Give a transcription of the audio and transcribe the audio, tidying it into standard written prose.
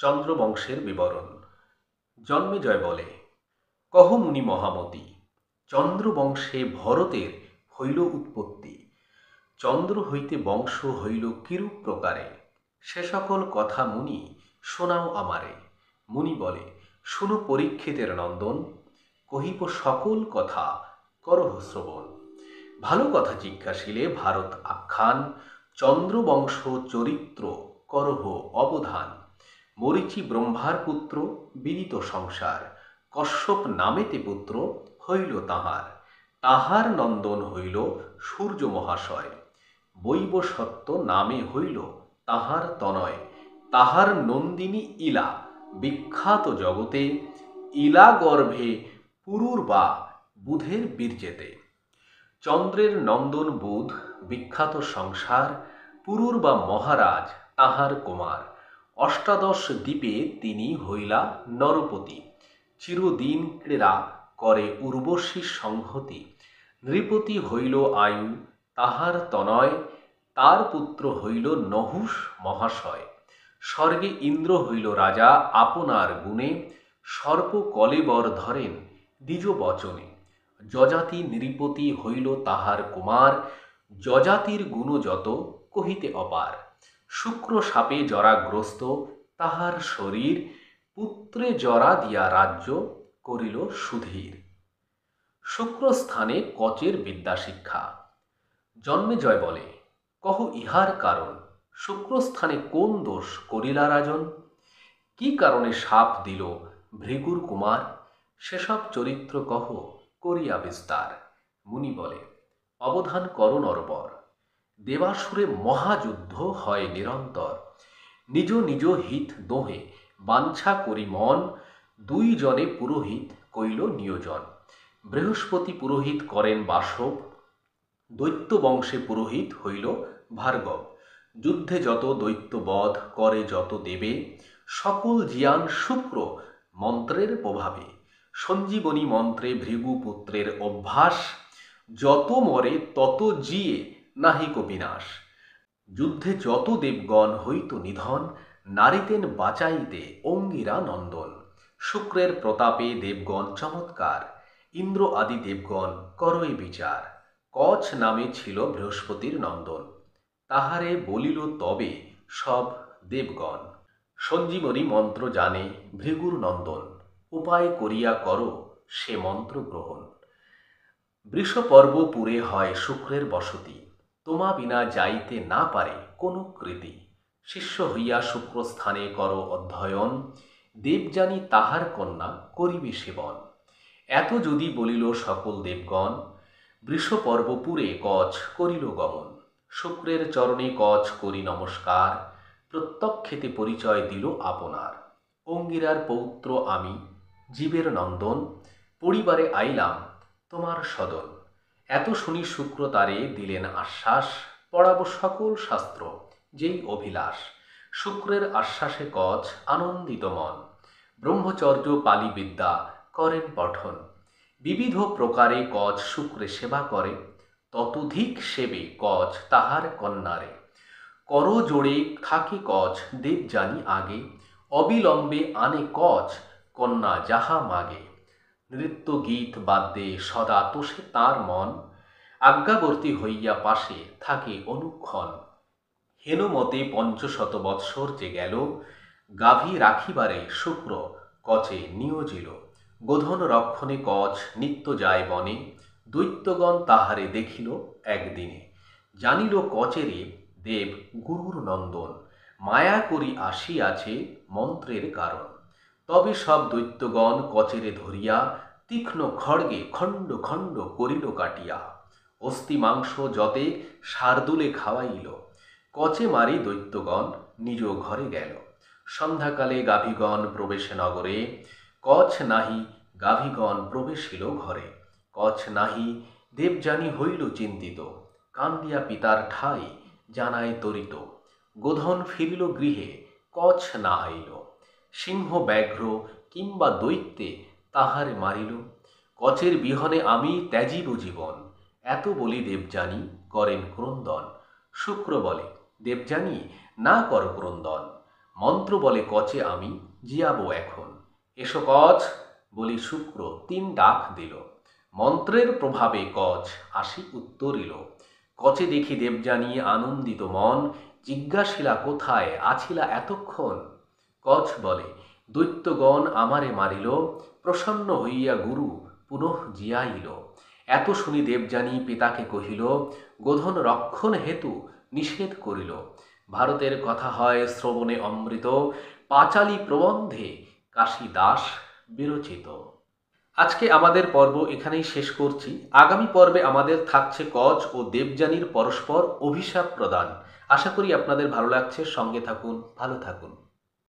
চন্দ্রবংশের বিবরণ। জন্মেজয় বলে, কহ মুনি মহামতি, চন্দ্রবংশে ভরতের হইল উৎপত্তি। চন্দ্র হইতে বংশ হইল কিরূপ প্রকারে, সে সকল কথা মুনি শোনাও আমারে। মুনি বলে, শুনো পরীক্ষিতের নন্দন, কহিব সকল কথা করহ শ্রবণ। ভালো কথা জিজ্ঞাসিলে ভারত আখ্যান, চন্দ্রবংশ চরিত্র করহ অবধান। মরীচি ব্রহ্মার পুত্র, বিদিত সংসার, কশ্যপ নামেতে পুত্র হইল তাহার। তাহার নন্দন হইল সূর্য মহাশয়, বৈবসত্য নামে হইল তাহার তনয়। তাহার নন্দিনী ইলা বিখ্যাত জগতে, ইলা গর্ভে পুরুর্বা বুধের বীর্যেতে। চন্দ্রের নন্দন বুধ বিখ্যাত সংসার, পুরুর্বা মহারাজ তাহার কুমার। অষ্টাদশ দ্বীপে তিনি হইলা নরপতি, চিরদিন ক্রীড়া করে উর্বশী সংহতি। নৃপতি হইল আয়ু তাহার তনয়, তার পুত্র হইল নহুষ মহাশয়। স্বর্গে ইন্দ্র হইল রাজা আপনার গুণে, সর্প কলেবর ধরেন দ্বিজ বচনে। যজাতি নৃপতি হইল তাহার কুমার, যজাতির গুণ যত কহিতে অপার। শুক্র সাপে জরাগ্রস্ত তাহার শরীর, পুত্রে জরা দিয়া রাজ্য করিল সুধীর। শুক্রস্থানে কচের বিদ্যাশিক্ষা। জন্মেজয় বলে, কহ ইহার কারণ, শুক্রস্থানে কোন দোষ করিলা রাজন। কি কারণে শাপ দিল ভৃগুর কুমার, সেসব চরিত্র কহ করিয়া বিস্তার। মুনি বলে, অবধান কর নরবর, দেবাসুরে মহাযুদ্ধ হয় নিরন্তর। নিজ নিজ হিত দোহে বাঞ্ছা করি মন, দুই জনে পুরোহিত কইল নিয়োজন। বৃহস্পতি পুরোহিত করেন বাসব, দৈত্য বংশে পুরোহিত হইল ভার্গব। যুদ্ধে যত দৈত্যবধ করে যত দেবে, সকল জিয়ান শুক্র মন্ত্রের প্রভাবে। সঞ্জীবনী মন্ত্রে ভৃগু পুত্রের অভ্যাস, যত মরে তত জিয়ে নাহিক বিনাশ। যুদ্ধে যত দেবগণ হইত নিধন, নারিতেন বাঁচাইতে অঙ্গিরা নন্দন। শুক্রের প্রতাপে দেবগণ চমৎকার, ইন্দ্র আদি দেবগণ করই বিচার। কচ নামে ছিল বৃহস্পতির নন্দন, তাহারে বলিল তবে সব দেবগণ। সঞ্জীবনী মন্ত্র জানে ভৃগুর নন্দন, উপায় করিয়া কর সে মন্ত্র গ্রহণ। বৃষপর্ব পুরে হয় শুক্রের বসতি, তোমা বিনা যাইতে না পারে কোনো কৃতি। শিষ্য হইয়া শুক্রস্থানে কর অধ্যয়ন, দেবযানী তাহার কন্যা করিবে সেবন। এত যদি বলিল সকল দেবগণ, বৃষপর্বপুরে কচ করিল গমন। শুক্রের চরণে কচ করি নমস্কার, প্রত্যক্ষেতে পরিচয় দিল আপনার। অঙ্গিরার পৌত্র আমি, জীবের নন্দন, পরিবারে আইলাম তোমার সদন। এত শুনি শুক্র তারে দিলেন আশ্বাস, পড়াবো সকল শাস্ত্র যেই অভিলাষ। শুক্রের আশ্বাসে কচ আনন্দিত মন, ব্রহ্মচর্য পালি বিদ্যা করেন পঠন। বিবিধ প্রকারে কচ শুক্রে সেবা করে, ততোধিক সেবে কচ তাহার কন্যারে। কর জোড়ে থাকে কচ দেবযানী আগে, অবিলম্বে আনে কচ কন্যা যাহা মাগে। নৃত্য গীত বাদ্যে সদা তোষে তাঁর মন, আজ্ঞাবর্তী হইয়া পাশে থাকে অনুক্ষণ। হেনমতে ৫০০ বৎসর যে গেল, গাভী রাখিবারে শুক্র কচে নিয়োজিল। গোধন রক্ষণে কচ নিত্য যায় বনে, দৈত্যগণ তাহারে দেখিল একদিনে। জানিল কচেরে দেব গুরুর নন্দন, মায়া করি আসিয়াছে মন্ত্রের কারণ। তবে সব দৈত্যগণ কচেরে ধরিয়া, তীক্ষ্ণ খড়গে খণ্ড খণ্ড করিল কাটিয়া। অস্থি মাংস যতে শার্দুলে খাওয়াইল, কচে মারি দৈত্যগণ নিজ ঘরে গেল। সন্ধ্যাকালে গাভীগণ প্রবেশে নগরে, কচ নাহি গাভীগণ প্রবেশিল ঘরে। কচ নাহি দেবযানী হইল চিন্তিত, কান্দিয়া পিতার ঠাই জানায় তরিত। গোধন ফিরিল গৃহে কচ না আইল, সিংহ ব্যাঘ্র কিংবা দৈত্যে তাহারে মারিল। কচের বিহনে আমি ত্যাজিব জীবন, এত বলি দেবযানী করেন ক্রন্দন। শুক্র বলে, দেবযানী না কর ক্রন্দন, মন্ত্র বলে কচে আমি জিয়াবো এখন। এসো কচ বলি শুক্র 3 ডাক দিল। মন্ত্রের প্রভাবে কচ আসি উত্তরিল। কচে দেখি দেবযানী আনন্দিত মন, জিজ্ঞাসিলা কোথায় আছিলা এতক্ষণ। কচ বলে দৈত্যগণ আমারে মারিল, প্রসন্ন হইয়া গুরু পুনঃ জিয়াইল। এত শুনি দেবযানী পিতাকে কহিল, গোধন রক্ষণ হেতু নিষেধ করিল। ভারতের কথা হয় শ্রবণে অমৃত, পাঁচালী প্রবন্ধে কাশীদাস বিরচিত। আজকে আমাদের পর্ব এখানেই শেষ করছি। আগামী পর্বে আমাদের থাকছে কচ ও দেবযানীর পরস্পর অভিশাপ প্রদান। আশা করি আপনাদের ভালো লাগছে। সঙ্গে থাকুন, ভালো থাকুন।